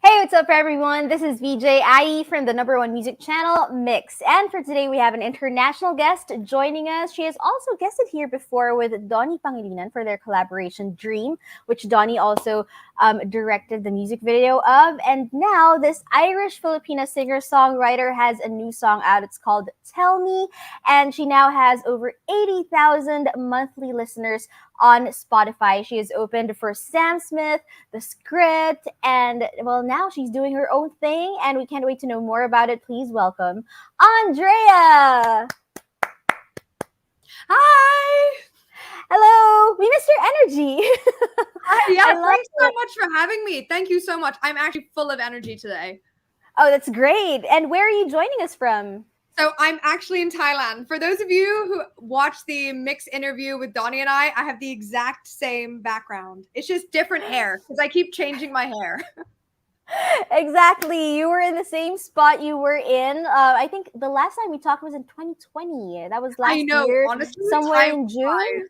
Hey, what's up, everyone? This is VJ IE from the #1 music channel, Mix. And for today, we have an international guest joining us. She has also guested here before with Donnie Pangilinan for their collaboration Dream, which Donnie also directed the music video of. And now, this Irish-Filipina singer-songwriter has a new song out. It's called Tell Me. And she now has over 80,000 monthly listeners on Spotify. She is opened for Sam Smith, The Script, and well, now she's doing her own thing, and we can't wait to know more about it. Please welcome Andreah. Hi. Hello. We missed your energy. Hi, yeah, thanks so much for having me. Thank you so much. I'm actually full of energy today. Oh, that's great. And where are you joining us from? So I'm actually in Thailand. For those of you who watched the Mix interview with Donnie and I have the exact same background. It's just different hair because I keep changing my hair. Exactly. You were in the same spot you were in. I think the last time we talked was in 2020. That was last year. Honestly, somewhere in June.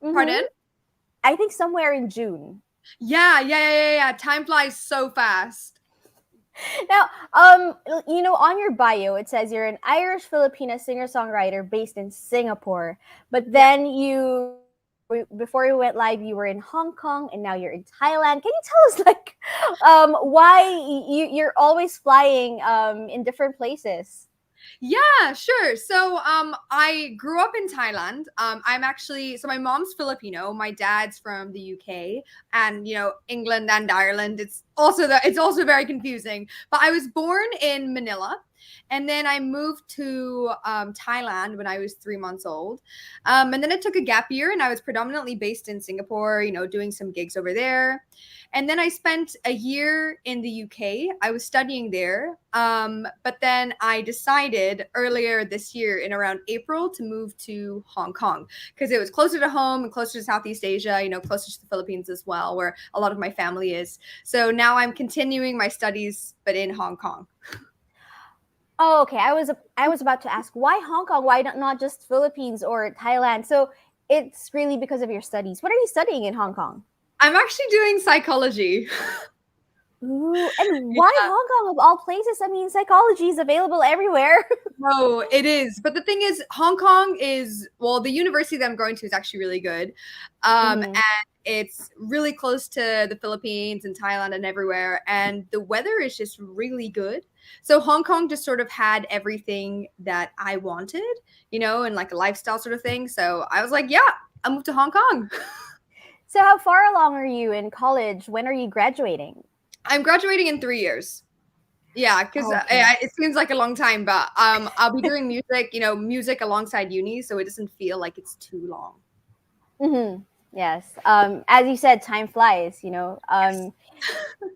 Pardon? I think somewhere in June. Yeah. Time flies so fast. Now, on your bio, it says you're an Irish-Filipina singer-songwriter based in Singapore. But then before you went live, you were in Hong Kong, and now you're in Thailand. Can you tell us, why you're always flying in different places? Yeah, sure. So I grew up in Thailand. So my mom's Filipino, my dad's from the UK, and England and Ireland. It's also very confusing. But I was born in Manila, and then I moved to Thailand when I was 3 months old. And then I took a gap year, and I was predominantly based in Singapore, doing some gigs over there. And then I spent a year in the UK. I was studying there. But then I decided earlier this year in around April to move to Hong Kong because it was closer to home and closer to Southeast Asia, closer to the Philippines as well, where a lot of my family is. So now I'm continuing my studies, but in Hong Kong. Oh, okay. I was about to ask, why Hong Kong? Why not just Philippines or Thailand? So it's really because of your studies. What are you studying in Hong Kong? I'm actually doing psychology. Ooh, and why Hong Kong of all places? I mean, psychology is available everywhere. No, it is. But the thing is, Hong Kong the university that I'm going to is actually really good. And it's really close to the Philippines and Thailand and everywhere. And the weather is just really good. So Hong Kong just sort of had everything that I wanted, and like a lifestyle sort of thing. So I was like, yeah, I'll move to Hong Kong. So how far along are you in college? When are you graduating? I'm graduating in 3 years. Yeah, because it seems like a long time, but I'll be doing music alongside uni, so it doesn't feel like it's too long. Mm-hmm. Yes. As you said, time flies, Yes.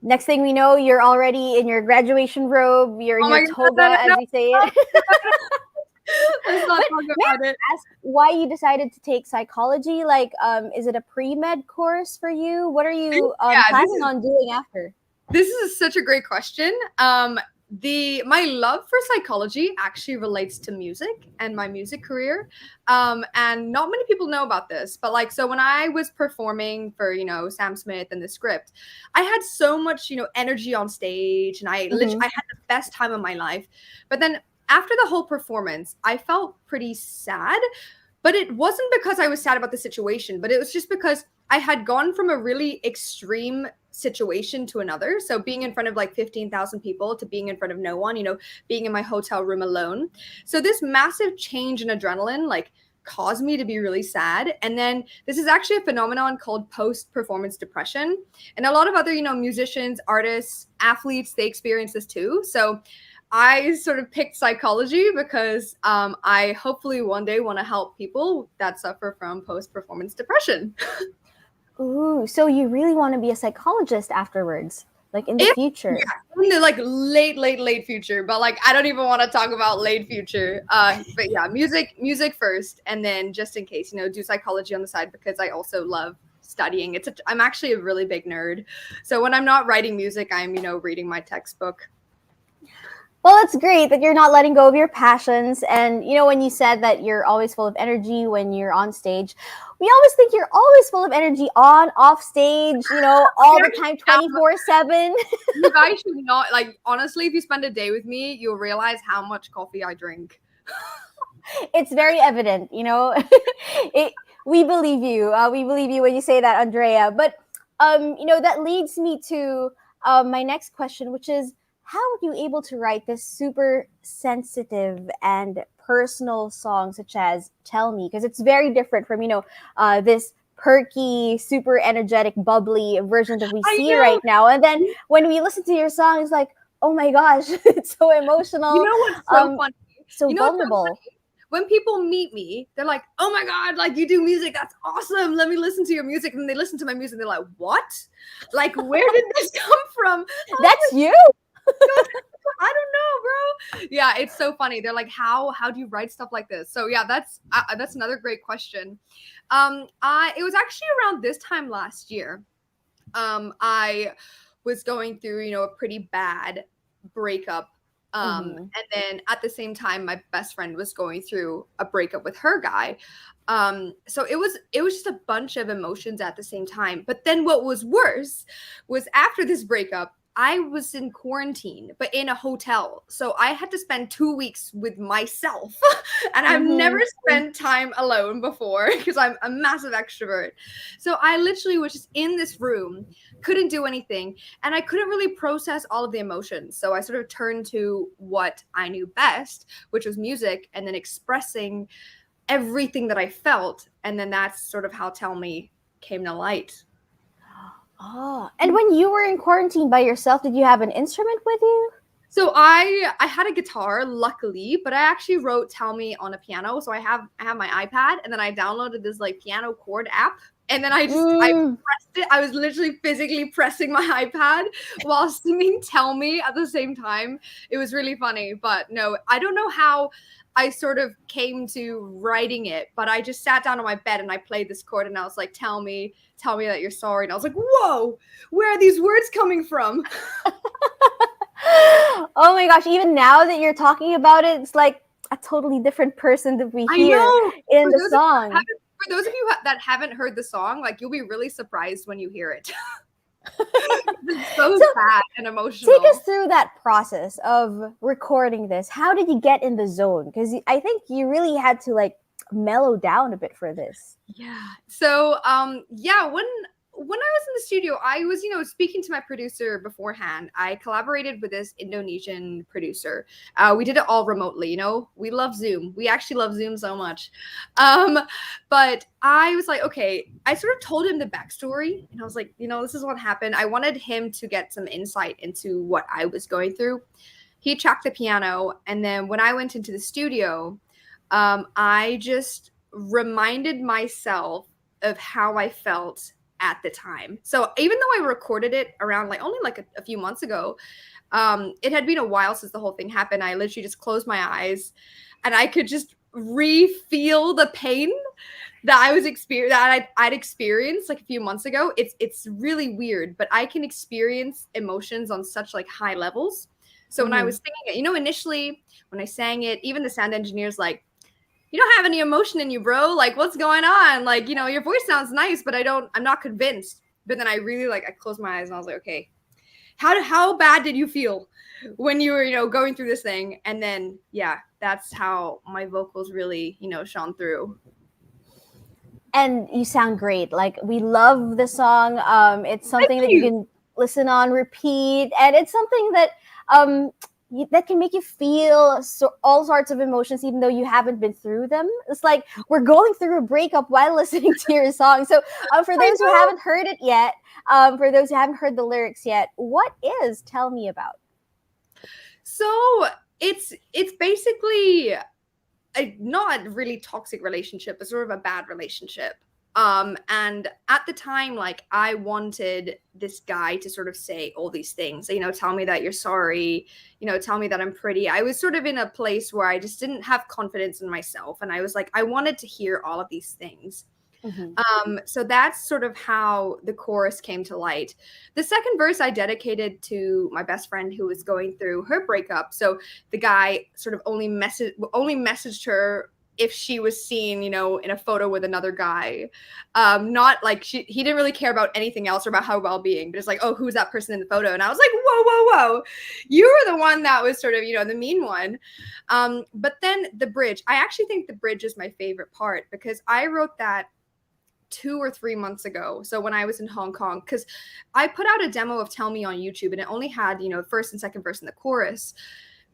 Next thing we know, you're already in your graduation robe, you're in your toga, as you say it. Let's not talk about it. Ask why you decided to take psychology. Like, is it a pre-med course for you? What are you planning on doing after? This is such a great question. My love for psychology actually relates to music and my music career. And not many people know about this, but so when I was performing for, Sam Smith and The Script, I had so much, energy on stage, and I had the best time of my life. But then after the whole performance, I felt pretty sad, but it wasn't because I was sad about the situation, but it was just because I had gone from a really extreme situation to another. So being in front of like 15,000 people to being in front of no one, being in my hotel room alone. So this massive change in adrenaline, like, caused me to be really sad. And then this is actually a phenomenon called post-performance depression. And a lot of other, musicians, artists, athletes, they experience this too. So I sort of picked psychology because I hopefully one day want to help people that suffer from post-performance depression. Ooh, so you really want to be a psychologist afterwards, like in the future? Yeah, in the like late future, but like I don't even want to talk about late future. But yeah, music first, and then just in case, do psychology on the side because I also love studying. I'm actually a really big nerd, so when I'm not writing music, I'm reading my textbook. Well, it's great that you're not letting go of your passions. And, when you said that you're always full of energy when you're on stage, we always think you're always full of energy on, off stage, all the time, 24/7. You guys should not, like, honestly, if you spend a day with me, you'll realize how much coffee I drink. It's very evident, we believe you. We believe you when you say that, Andrea. But, that leads me to my next question, which is, how are you able to write this super sensitive and personal song such as Tell Me? Because it's very different from, this perky, super energetic, bubbly version that we see right now. And then when we listen to your song, it's like, oh my gosh, it's so emotional. You know what's so funny? So vulnerable. When people meet me, they're like, oh my God, like you do music. That's awesome. Let me listen to your music. And they listen to my music. And they're like, what? Like, where did this come from? That's you. I don't know, bro. Yeah, it's so funny. They're like, how do you write stuff like this? So yeah, that's another great question. It was actually around this time last year. I was going through, a pretty bad breakup. And then at the same time, my best friend was going through a breakup with her guy. So it was just a bunch of emotions at the same time. But then what was worse was after this breakup, I was in quarantine, but in a hotel. So I had to spend 2 weeks with myself. And I've never spent time alone before because I'm a massive extrovert. So I literally was just in this room, couldn't do anything. And I couldn't really process all of the emotions. So I sort of turned to what I knew best, which was music, and then expressing everything that I felt. And then that's sort of how Tell Me came to light. Oh, and when you were in quarantine by yourself, did you have an instrument with you? So I had a guitar, luckily, but I actually wrote Tell Me on a piano. So I have my iPad, and then I downloaded this like piano chord app, and then I pressed it. I was literally physically pressing my iPad while singing Tell Me at the same time. It was really funny, but no, I don't know how I sort of came to writing it, but I just sat down on my bed and I played this chord, and I was like, tell me that you're sorry. And I was like, whoa, where are these words coming from? Oh my gosh, even now that you're talking about it, it's like a totally different person that we hear in the song. For those of you that haven't heard the song, like, you'll be really surprised when you hear it. It's so sad and emotional. Take us through that process of recording this. How did you get in the zone? Because I think you really had to like mellow down a bit for this. Yeah. So when I was in the studio, I was, speaking to my producer beforehand. I collaborated with this Indonesian producer. We did it all remotely, We love Zoom. We actually love Zoom so much. But I was like, okay, I sort of told him the backstory. And I was like, this is what happened. I wanted him to get some insight into what I was going through. He tracked the piano. And then when I went into the studio, I just reminded myself of how I felt at the time. So even though I recorded it around only a few months ago, it had been a while since the whole thing happened. I literally just closed my eyes and I could just re-feel the pain that I'd experienced a few months ago. It's really weird, but I can experience emotions on such high levels. So when I was singing it, initially when I sang it, even the sound engineer's like, you don't have any emotion in you, bro. Like, what's going on? Your voice sounds nice, but I'm not convinced. But then I really I closed my eyes and I was like, okay, how bad did you feel when you were, going through this thing? And then, yeah, that's how my vocals really, shone through. And you sound great. We love the song. It's something that you can listen on repeat, and it's something that that can make you feel all sorts of emotions even though you haven't been through them. It's like we're going through a breakup while listening to your song. So for those who haven't heard it yet, for those who haven't heard the lyrics yet, what is Tell Me About? So it's basically not a really toxic relationship, but sort of a bad relationship. And at the time, like, I wanted this guy to sort of say all these things, tell me that you're sorry, tell me that I'm pretty. I was sort of in a place where I just didn't have confidence in myself. And I was like, I wanted to hear all of these things. So that's sort of how the chorus came to light. The second verse I dedicated to my best friend who was going through her breakup. So the guy sort of only messaged her if she was seen, in a photo with another guy. Not like he didn't really care about anything else or about her well-being, but it's like, oh, who's that person in the photo? And I was like, whoa. You were the one that was sort of, the mean one. But then the bridge, I actually think the bridge is my favorite part because I wrote that 2 or 3 months ago. So when I was in Hong Kong, because I put out a demo of Tell Me on YouTube and it only had, first and second verse in the chorus.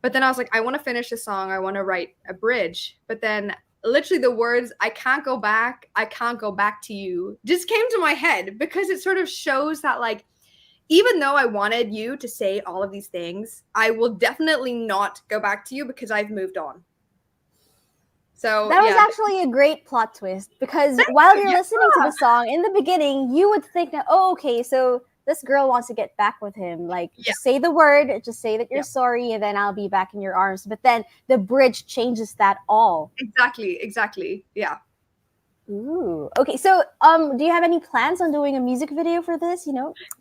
But then I was like, I want to finish the song. I want to write a bridge. But then literally the words, I can't go back to you, just came to my head because it sort of shows that, like, even though I wanted you to say all of these things, I will definitely not go back to you because I've moved on. So that was actually a great plot twist because while you're listening to the song in the beginning, you would think that, oh, okay, so this girl wants to get back with him. Like, just say the word, just say that you're sorry, and then I'll be back in your arms. But then the bridge changes that all. Exactly. Yeah. Ooh. Okay. So, do you have any plans on doing a music video for this?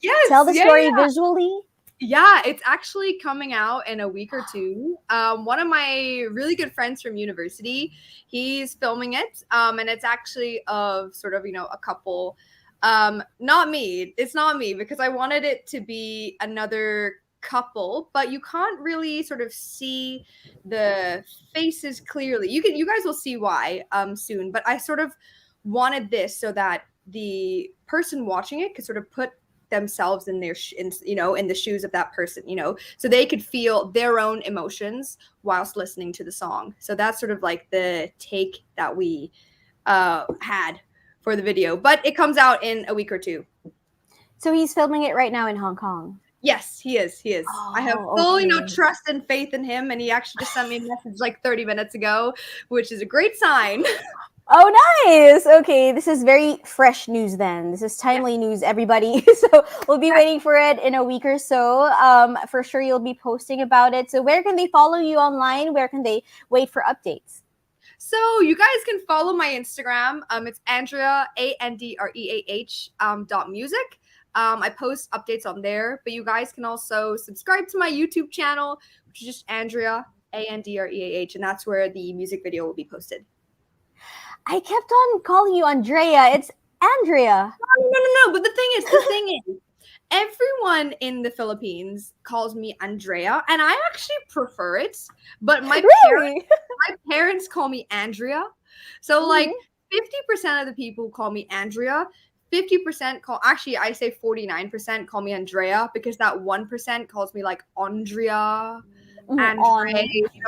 Yes. Tell the story visually. Yeah, it's actually coming out in a week or two. One of my really good friends from university, he's filming it. And it's actually of sort of, a couple. Not me. It's not me because I wanted it to be another couple, but you can't really sort of see the faces clearly. You guys will see why soon, but I sort of wanted this so that the person watching it could sort of put themselves in their in the shoes of that person, so they could feel their own emotions whilst listening to the song. So that's sort of like the take that we had for the video, but it comes out in a week or two. So he's filming it right now in Hong Kong. Yes, he is. I have full trust and faith in him, and he actually just sent me a message like 30 minutes ago, which is a great sign. Oh, nice. Okay, this is very fresh news then. This is timely news, everybody. So we'll be waiting for it in a week or so. For sure, you'll be posting about it. So where can they follow you online? Where can they wait for updates? So you guys can follow my Instagram. It's Andreah, ANDREAH .music. I post updates on there, but you guys can also subscribe to my YouTube channel, which is just Andreah, ANDREAH, and that's where the music video will be posted. I kept on calling you Andrea. It's Andrea. No. But the thing is, everyone in the Philippines calls me Andrea, and I actually prefer it. But my parents call me Andrea. So like 50% of the people call me Andrea. 50% I say 49% call me Andrea because that 1% calls me like Andrea. Andrea,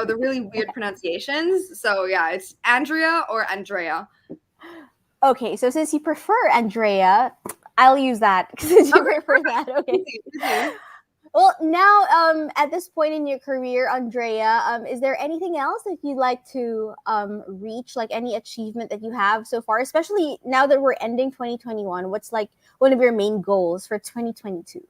the really weird pronunciations. So yeah, it's Andrea or Andrea. Okay, so since you prefer Andrea, I'll use that since you prefer that. Okay. Well, now at this point in your career, Andrea, is there anything else that you'd like to reach, like any achievement that you have so far, especially now that we're ending 2021? What's like one of your main goals for 2022?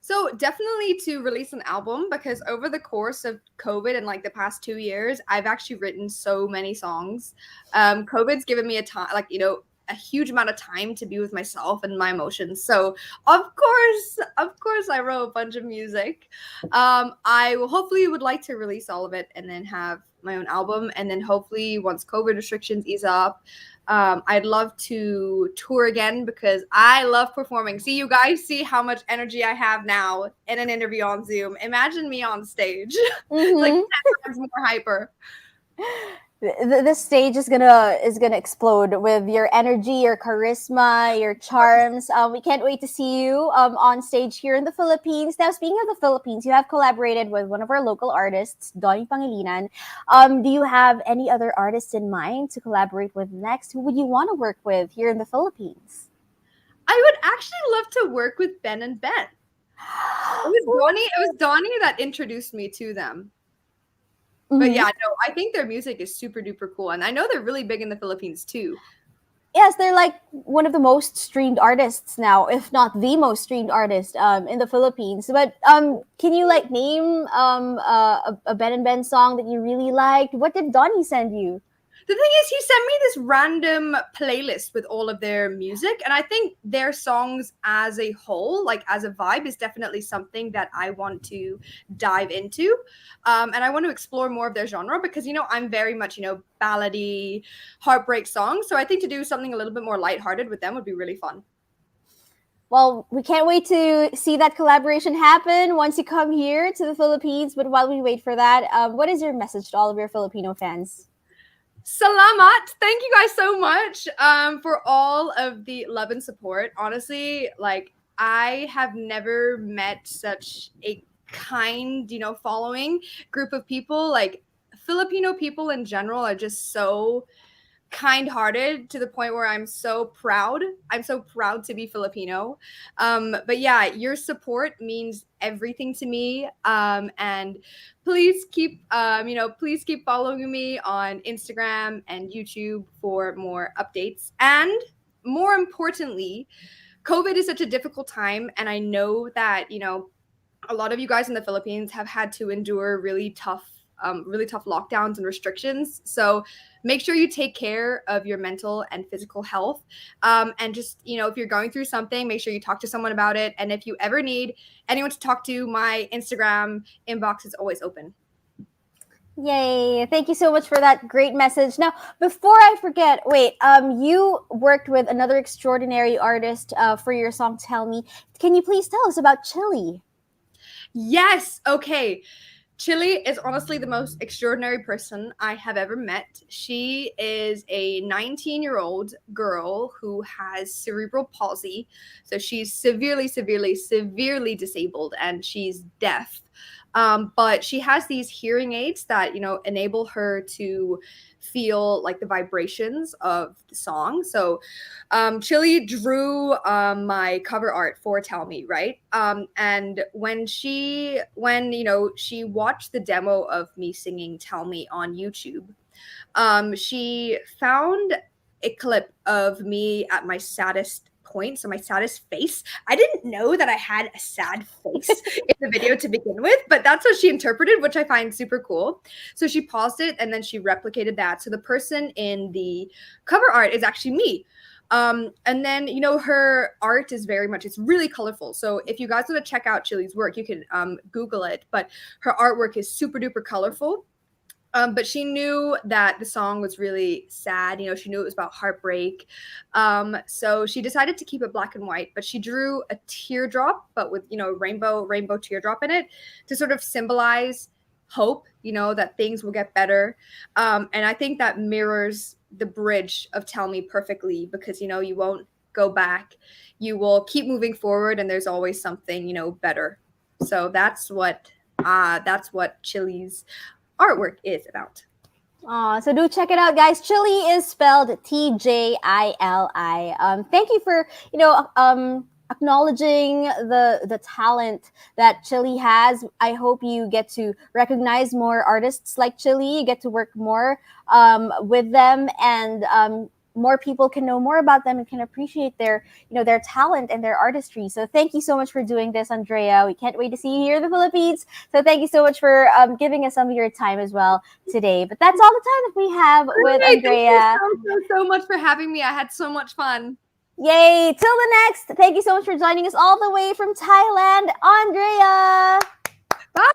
So definitely to release an album, because over the course of COVID and like the past 2 years, I've actually written so many songs. COVID's given me a huge amount of time to be with myself and my emotions. So of course I wrote a bunch of music. I will hopefully would like to release all of it and then have my own album. And then hopefully once COVID restrictions ease up, I'd love to tour again because I love performing. See, you guys see how much energy I have now in an interview on Zoom. Imagine me on stage. It's like 10 times more hyper. This stage is gonna explode with your energy, your charisma, your charms. We can't wait to see you on stage here in the Philippines. Now, speaking of the Philippines, you have collaborated with one of our local artists, Donnie Pangilinan. Do you have any other artists in mind to collaborate with next? Who would you want to work with here in the Philippines? I would actually love to work with Ben and Ben. It was Donnie that introduced me to them. But Mhm. yeah, no, I think their music is super duper cool. And I know they're really big in the Philippines too. Yes, they're like one of the most streamed artists now, if not the most streamed artist in the Philippines. But can you like name a Ben and Ben song that you really liked? What did Donnie send you? The thing is, he sent me this random playlist with all of their music, and I think their songs as a whole, like as a vibe, is definitely something that I want to dive into. And I want to explore more of their genre because, I'm very much, ballady, heartbreak songs. So I think to do something a little bit more lighthearted with them would be really fun. Well, we can't wait to see that collaboration happen once you come here to the Philippines. But while we wait for that, what is your message to all of your Filipino fans? Salamat. Thank you guys so much for all of the love and support. Honestly, like I have never met such a kind, following group of people. Like Filipino people in general are just so kind-hearted to the point where I'm so proud. I'm so proud to be Filipino. But yeah, your support means everything to me. And please keep following me on Instagram and YouTube for more updates. And more importantly, COVID is such a difficult time, and I know that a lot of you guys in the Philippines have had to endure really tough lockdowns and restrictions. So make sure you take care of your mental and physical health. And just, if you're going through something, make sure you talk to someone about it. And if you ever need anyone to talk to, my Instagram inbox is always open. Yay! Thank you so much for that great message. Now, before I forget, wait, you worked with another extraordinary artist for your song "Tell Me." Can you please tell us about Chili? Yes. Okay. Chili is honestly the most extraordinary person I have ever met. She is a 19-year-old girl who has cerebral palsy. So she's severely, severely, severely disabled and she's deaf. But she has these hearing aids that, enable her to feel like the vibrations of the song. So Chili drew my cover art for Tell Me, right? And when she watched the demo of me singing Tell Me on YouTube, she found a clip of me at my saddest point, so my saddest face. I didn't know that I had a sad face in the video to begin with, but that's what she interpreted, which I find super cool. So she paused it and then she replicated that. So the person in the cover art is actually me. And then, her art is it's really colorful. So if you guys want to check out Chili's work, you can Google it, but her artwork is super duper colorful. But she knew that the song was really sad. She knew it was about heartbreak. So she decided to keep it black and white, but she drew a teardrop, but with, rainbow teardrop in it to sort of symbolize hope, that things will get better. And I think that mirrors the bridge of Tell Me perfectly because, you won't go back. You will keep moving forward and there's always something, better. So that's what Chili's artwork is about. So do check it out, guys. Chili is spelled Tjili. Thank you for acknowledging the talent that Chili has. I hope you get to recognize more artists like Chili. You get to work more with them, and more people can know more about them and can appreciate their talent and their artistry. So thank you so much for doing this, Andrea. We can't wait to see you here in the Philippines. So thank you so much for giving us some of your time as well today. But that's all the time that we have with Andrea. Thank you so much for having me. I had so much fun. Yay! Till the next. Thank you so much for joining us all the way from Thailand, Andrea. Bye.